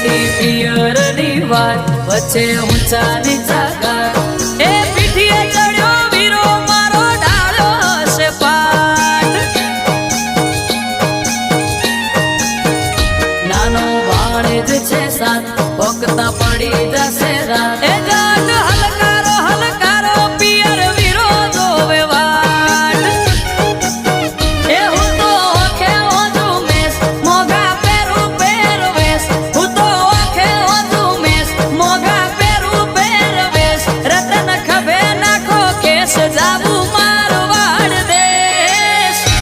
પિયરની વાત વચ્ચે ઊંચા નીચા ગાત એ પીઠીએ ચડ્યો વીરો મારો ડાળ્યો હશે પાટ નાનો ભાણેજ છે સાત વખતા પડી જશે રાત